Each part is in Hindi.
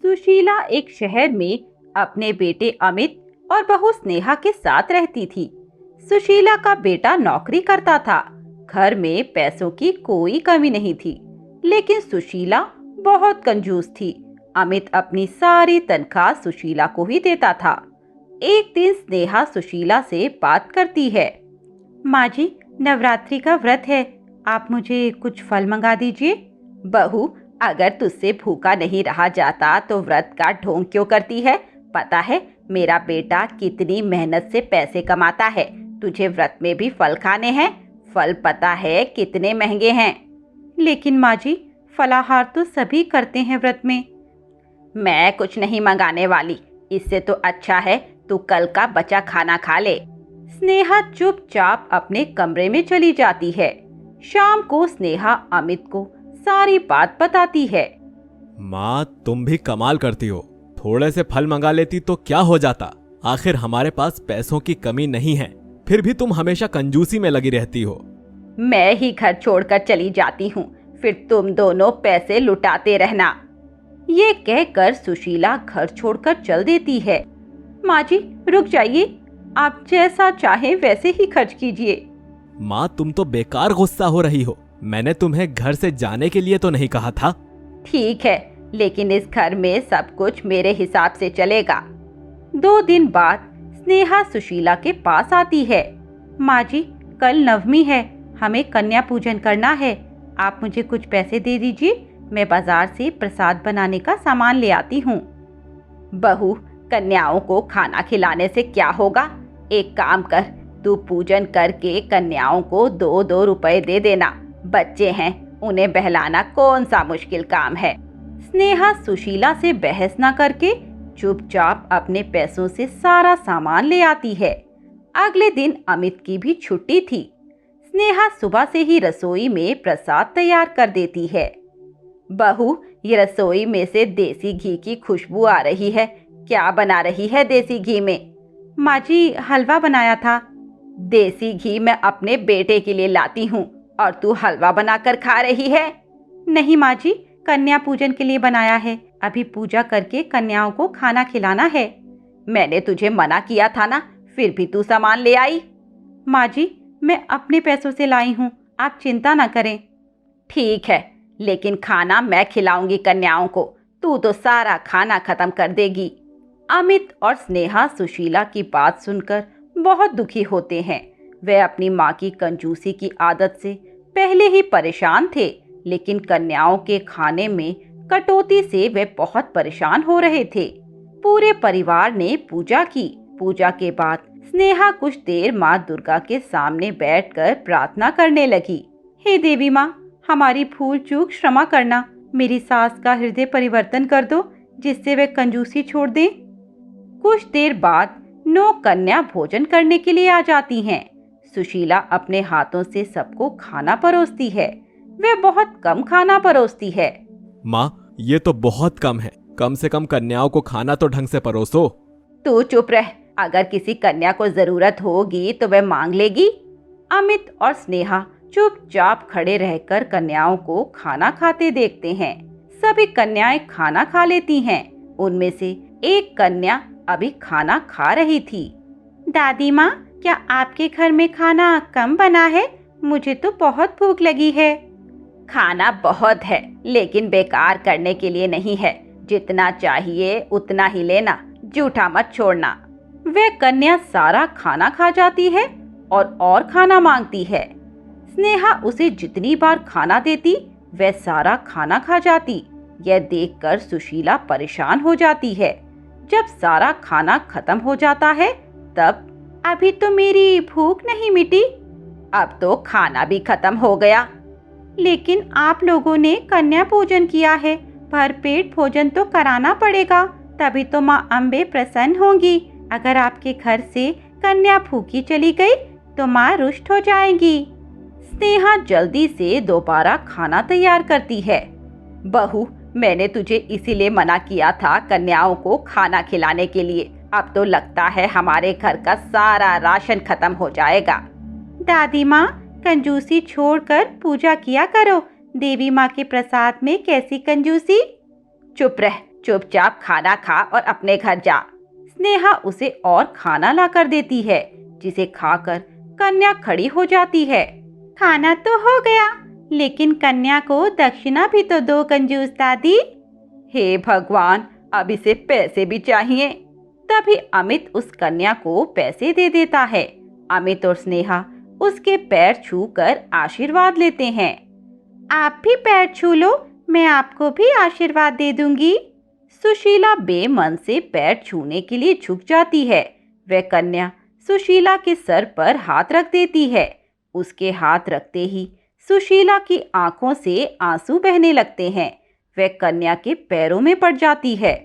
सुशीला एक शहर में अपने बेटे अमित और बहू स्नेहा के साथ रहती थी। सुशीला का बेटा नौकरी करता था। घर में पैसों की कोई कमी नहीं थी, लेकिन सुशीला बहुत कंजूस थी। अमित अपनी सारी तनख्वाह सुशीला को ही देता था। एक दिन स्नेहा सुशीला से बात करती है। माँ जी, नवरात्रि का व्रत है, आप मुझे कुछ फल मंगा दीजिए। बहू, अगर तुझसे भूखा नहीं रहा जाता तो व्रत का ढोंग क्यों करती है? पता है मेरा बेटा कितनी मेहनत से पैसे कमाता है। तुझे व्रत में भी फल खाने हैं। फल पता है कितने महंगे हैं। लेकिन माँ जी, फलाहार तो सभी करते हैं व्रत में। मैं कुछ नहीं मंगाने वाली। इससे तो अच्छा है तू कल का बचा खाना खा ले। स्नेहा चुपचाप अपने कमरे में चली जाती है। शाम को स्नेहा अमित को सारी बात बताती है। माँ, तुम भी कमाल करती हो। थोड़े से फल मंगा लेती तो क्या हो जाता। आखिर हमारे पास पैसों की कमी नहीं है, फिर भी तुम हमेशा कंजूसी में लगी रहती हो। मैं ही घर छोड़कर चली जाती हूँ, फिर तुम दोनों पैसे लुटाते रहना। ये कहकर सुशीला घर छोड़कर चल देती है। माँ जी, रुक जाइए, आप जैसा चाहे वैसे ही खर्च कीजिए। माँ, तुम तो बेकार गुस्सा हो रही हो। मैंने तुम्हें घर से जाने के लिए तो नहीं कहा था। ठीक है, लेकिन इस घर में सब कुछ मेरे हिसाब से चलेगा। 2 दिन बाद स्नेहा सुशीला के पास आती है। माँ जी, कल नवमी है, हमें कन्या पूजन करना है। आप मुझे कुछ पैसे दे दीजिए, मैं बाजार से प्रसाद बनाने का सामान ले आती हूँ। बहू, कन्याओं को खाना खिलाने से क्या होगा? एक काम कर, तू पूजन करके कन्याओं को 2-2 रुपए दे देना। बच्चे हैं, उन्हें बहलाना कौन सा मुश्किल काम है। स्नेहा सुशीला से बहस न करके चुपचाप अपने पैसों से सारा सामान ले आती है। अगले दिन अमित की भी छुट्टी थी। स्नेहा सुबह से ही रसोई में प्रसाद तैयार कर देती है। बहू, ये रसोई में से देसी घी की खुशबू आ रही है। क्या बना रही है देसी घी में? माँ जी, हलवा बनाया था। देसी घी मैं अपने बेटे के लिए लाती हूँ और तू हलवा बनाकर खा रही है? नहीं माँ जी, कन्या पूजन के लिए बनाया है। अभी पूजा करके कन्याओं को खाना खिलाना है। मैंने तुझे मना किया था ना, फिर भी तू सामान ले आई। माँ जी, मैं अपने पैसों से लाई हूँ, आप चिंता न करें। ठीक है, लेकिन खाना मैं खिलाऊंगी कन्याओं को। तू तो सारा खाना खत्म कर देगी। अमित और स्नेहा सुशीला की बात सुनकर बहुत दुखी होते हैं। वे अपनी माँ की कंजूसी की आदत से पहले ही परेशान थे, लेकिन कन्याओं के खाने में कटौती से वे बहुत परेशान हो रहे थे। पूरे परिवार ने पूजा की। पूजा के बाद स्नेहा कुछ देर माँ दुर्गा के सामने बैठकर प्रार्थना करने लगी। हे देवी माँ, हमारी भूल चूक क्षमा करना। मेरी सास का हृदय परिवर्तन कर दो, जिससे वे कंजूसी छोड़ दें। कुछ देर बाद 9 कन्या भोजन करने के लिए आ जाती हैं। सुशीला अपने हाथों से सबको खाना परोसती है। वे बहुत कम खाना परोसती है। माँ, ये तो बहुत कम है। कम से कम कन्याओं को खाना तो ढंग से परोसो। तू चुप रह। अगर किसी कन्या को जरूरत होगी तो वह मांग लेगी। अमित और स्नेहा चुपचाप खड़े रहकर कन्याओं को खाना खाते देखते हैं। सभी कन्याएं खाना खा लेती हैं। उनमें से एक कन्या अभी खाना खा रही थी। दादी माँ, क्या आपके घर में खाना कम बना है? मुझे तो बहुत भूख लगी है। खाना बहुत है, लेकिन बेकार करने के लिए नहीं है। जितना चाहिए उतना ही लेना, जूठा मत छोड़ना। वह कन्या सारा खाना खा जाती है और खाना मांगती है। स्नेहा उसे जितनी बार खाना देती वह सारा खाना खा जाती। यह देखकर सुशीला परेशान हो जाती है। जब सारा खाना खत्म हो जाता है तब अभी तो मेरी भूख नहीं मिटी। अब तो खाना भी खत्म हो गया। लेकिन आप लोगों ने कन्या पूजन किया है, भरपेट भोजन तो कराना पड़ेगा, तभी तो माँ अम्बे प्रसन्न होंगी। अगर आपके घर से कन्या भूखी चली गई तो माँ रुष्ट हो जाएंगी। स्नेहा जल्दी से दोबारा खाना तैयार करती है। बहू, मैंने तुझे इसीलिए मना किया था कन्याओं को खाना खिलाने के लिए। अब तो लगता है हमारे घर का सारा राशन खत्म हो जाएगा। दादी माँ, कंजूसी छोड़कर पूजा किया करो। देवी माँ के प्रसाद में कैसी कंजूसी? चुप रह, चुपचाप खाना खा और अपने घर जा। स्नेहा उसे और खाना लाकर देती है, जिसे खाकर कन्या खड़ी हो जाती है। खाना तो हो गया, लेकिन कन्या को दक्षिणा भी तो दो कंजूस दादी। हे भगवान, अब इसे पैसे भी चाहिए। तभी अमित उस कन्या को पैसे दे देता है। अमित और स्नेहा उसके पैर छूकर आशीर्वाद लेते हैं। आप भी पैर छू लो, मैं आपको भी आशीर्वाद दे दूंगी। सुशीला बेमन से पैर छूने के लिए झुक जाती है। वह कन्या सुशीला के सर पर हाथ रख देती है। उसके हाथ रखते ही सुशीला की आंखों से आंसू बहने लगते हैं। वह कन्या के पैरों में पड़ जाती है।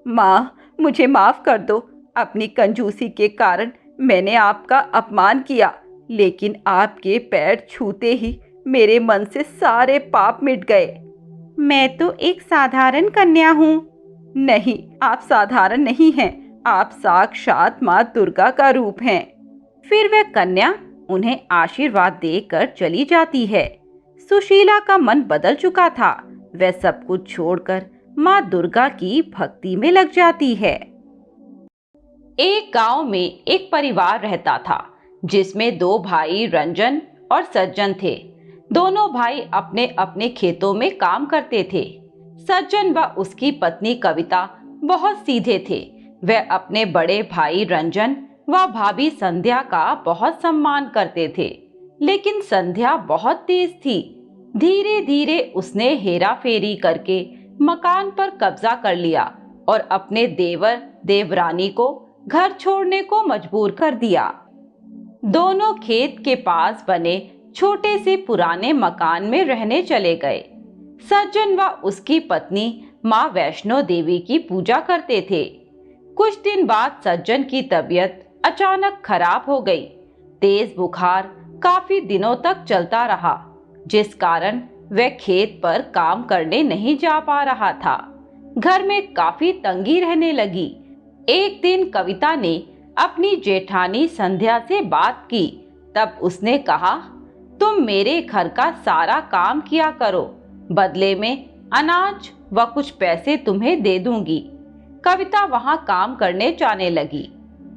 माँ, मुझे माफ कर दो। अपनी कंजूसी के कारण मैंने आपका अपमान किया, लेकिन आपके पैर छूते ही मेरे मन से सारे पाप मिट गए। मैं तो एक साधारण कन्या हूँ। नहीं, आप साधारण नहीं हैं। आप साक्षात माँ दुर्गा का रूप हैं। फिर वह कन्या उन्हें आशीर्वाद देकर चली जाती है। सुशीला का मन बदल चुका था। वह सब कुछ छोड़कर माँ दुर्गा की भक्ति में लग जाती है। एक गांव में एक परिवार रहता था, जिसमें दो भाई रंजन और सज्जन थे। दोनों भाई अपने अपने खेतों में काम करते थे। सज्जन व उसकी पत्नी कविता बहुत सीधे थे। वह अपने बड़े भाई रंजन व भाभी संध्या का बहुत सम्मान करते थे, लेकिन संध्या बहुत तेज थी। धीरे धीरे उसने हेरा फेरी करके मकान पर कब्जा कर लिया और अपने देवर देवरानी को घर छोड़ने को मजबूर कर दिया। दोनों खेत के पास बने छोटे से पुराने मकान में रहने चले गए। सज्जन व उसकी पत्नी माँ वैष्णो देवी की पूजा करते थे। कुछ दिन बाद सज्जन की तबीयत अचानक खराब हो गई। तेज बुखार काफी दिनों तक चलता रहा, जिस कारण वह खेत पर काम करने नहीं जा पा रहा था। घर में काफी तंगी रहने लगी। एक दिन कविता ने अपनी जेठानी संध्या से बात की। तब उसने कहा, तुम मेरे घर का सारा काम किया करो, बदले में अनाज व कुछ पैसे तुम्हें दे दूंगी। कविता वहां काम करने जाने लगी।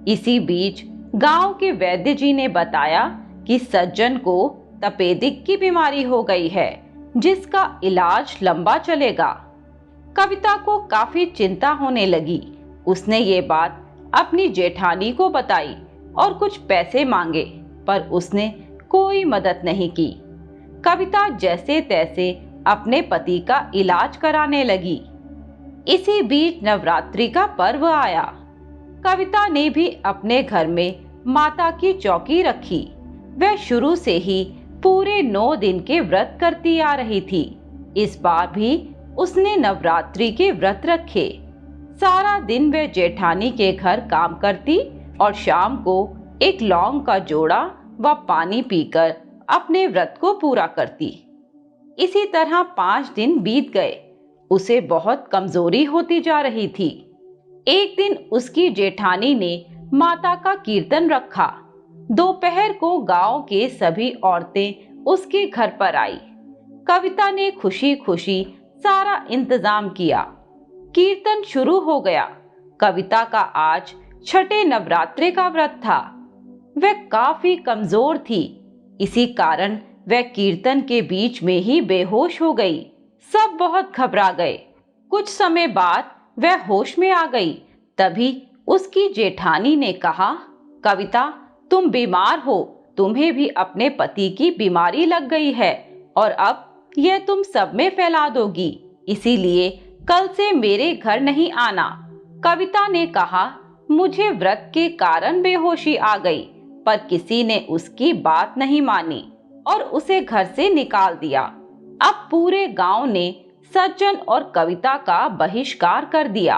इसी बीच गांव के वैद्य जी ने बताया कि सज्जन को तपेदिक की बीमारी हो गई है, जिसका इलाज लंबा चलेगा। कविता को काफी चिंता होने लगी। उसने ये बात अपनी जेठानी को बताई और कुछ पैसे मांगे, पर उसने कोई मदद नहीं की। कविता जैसे तैसे अपने पति का इलाज कराने लगी। इसी बीच नवरात्रि का पर्व आया। कविता ने भी अपने घर में माता की चौकी रखी। वह शुरू से ही पूरे 9 दिन के व्रत करती आ रही थी। इस बार भी उसने नवरात्रि के व्रत रखे। सारा दिन वह जेठानी के घर काम करती और शाम को एक लौंग का जोड़ा व पानी पीकर अपने व्रत को पूरा करती। इसी तरह 5 दिन बीत गए। उसे बहुत कमजोरी होती जा रही थी। एक दिन उसकी जेठानी ने माता का कीर्तन रखा। दोपहर को गांव के सभी औरतें उसके घर पर आई। कविता ने खुशी खुशी सारा इंतजाम किया। कीर्तन शुरू हो गया। कविता का आज छठे नवरात्रे का व्रत था। वह काफी कमजोर थी। इसी कारण वह कीर्तन के बीच में ही बेहोश हो गई। सब बहुत घबरा गए। कुछ समय बाद वह होश में आ गई। तभी उसकी जेठानी ने कहा, कविता, तुम बीमार हो। तुम्हें भी अपने पति की बीमारी लग गई है और अब यह तुम सब में फैला दोगी। इसीलिए कल से मेरे घर नहीं आना। कविता ने कहा, मुझे व्रत के कारण बेहोशी आ गई, पर किसी ने उसकी बात नहीं मानी और उसे घर से निकाल दिया। अब पूरे गांव ने सज्जन और कविता का बहिष्कार कर दिया।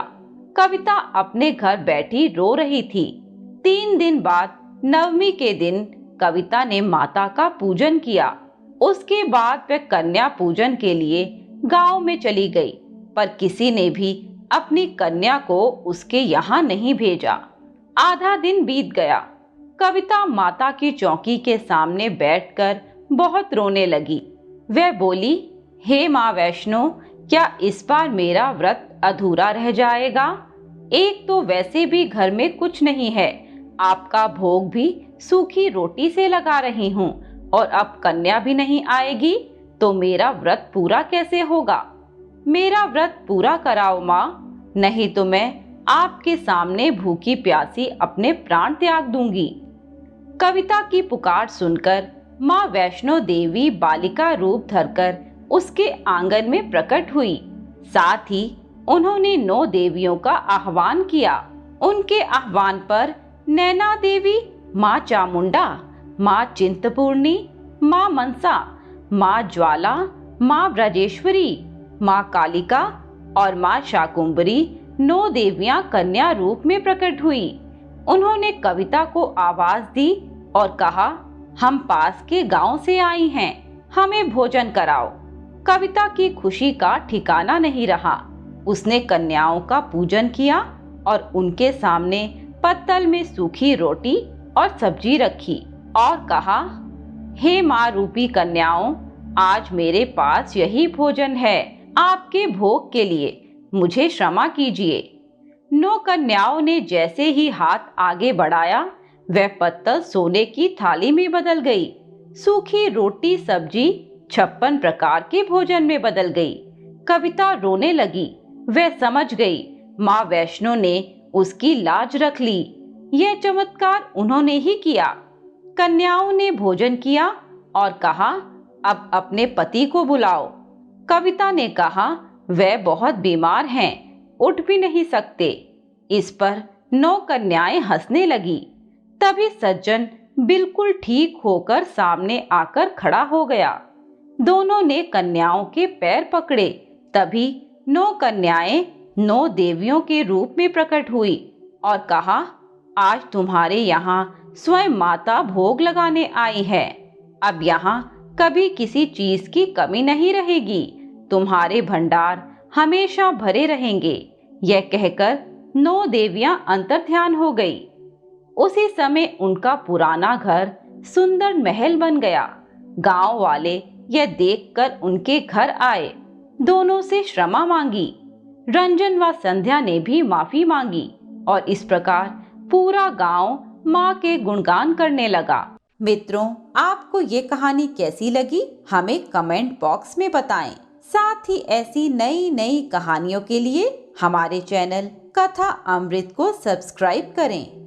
कविता अपने घर बैठी रो रही थी। 3 दिन बाद नवमी के दिन कविता ने माता का पूजन किया। उसके बाद वह कन्या पूजन के लिए गांव में चली गई, पर किसी ने भी अपनी कन्या को उसके यहाँ नहीं भेजा। आधा दिन बीत गया। कविता माता की चौकी के सामने बैठकर बहुत रोने लगी। वह बोली, हे माँ वैष्णो, क्या इस बार मेरा व्रत अधूरा रह जाएगा? एक तो वैसे भी घर में कुछ नहीं है, आपका भोग भी सूखी रोटी से लगा रही हूँ, और अब कन्या भी नहीं आएगी तो मेरा व्रत पूरा कैसे होगा? मेरा व्रत पूरा कराओ माँ, नहीं तो मैं आपके सामने भूखी प्यासी अपने प्राण त्याग दूंगी। कविता की पुकार सुनकर माँ वैष्णो देवी बालिका रूप धरकर उसके आंगन में प्रकट हुई। साथ ही उन्होंने 9 देवियों का आह्वान किया। उनके आह्वान पर नैना देवी, माँ चामुंडा, माँ चिंतपूर्णी, माँ मनसा, माँ ज्वाला, माँ ब्रजेश्वरी, माँ कालिका और माँ शाकुंभरी 9 देवियां कन्या रूप में प्रकट हुई। उन्होंने कविता को आवाज दी और कहा, हम पास के गांव से आई हैं, हमें भोजन कराओ। कविता की खुशी का ठिकाना नहीं रहा। उसने कन्याओं का पूजन किया और उनके सामने पत्तल में सूखी रोटी और सब्जी रखी और कहा, हे माँ रूपी कन्याओं, आज मेरे पास यही भोजन है आपके भोग के लिए, मुझे क्षमा कीजिए। 9 कन्याओं ने जैसे ही हाथ आगे बढ़ाया, वह पत्तल सोने की थाली में बदल गई। सूखी रोटी सब्जी 56 प्रकार के भोजन में बदल गई। कविता रोने लगी। वह समझ गई माँ वैष्णो ने उसकी लाज रख ली। यह चमत्कार उन्होंने ही किया। कन्याओं ने भोजन किया और कहा, अब अपने पति को बुलाओ। कविता ने कहा, वह बहुत बीमार हैं, उठ भी नहीं सकते। इस पर 9 कन्याएं हंसने लगी। तभी सज्जन बिल्कुल ठीक होकर सामने आकर खड़ा हो गया। दोनों ने कन्याओं के पैर पकड़े। तभी 9 कन्याएं 9 देवियों के रूप में प्रकट हुई और कहा, आज तुम्हारे यहाँ स्वयं माता भोग लगाने आई है। अब यहाँ कभी किसी चीज की कमी नहीं रहेगी। तुम्हारे भंडार हमेशा भरे रहेंगे। यह कहकर 9 देवियां अंतर्ध्यान हो गई। उसी समय उनका पुराना घर सुंदर महल बन गया। गांव वाले यह देखकर उनके घर आए, दोनों से क्षमा मांगी। रंजन व संध्या ने भी माफी मांगी और इस प्रकार पूरा गांव माँ के गुणगान करने लगा। मित्रों, आपको ये कहानी कैसी लगी हमें कमेंट बॉक्स में बताएं। साथ ही ऐसी नई नई कहानियों के लिए हमारे चैनल कथा अमृत को सब्सक्राइब करें।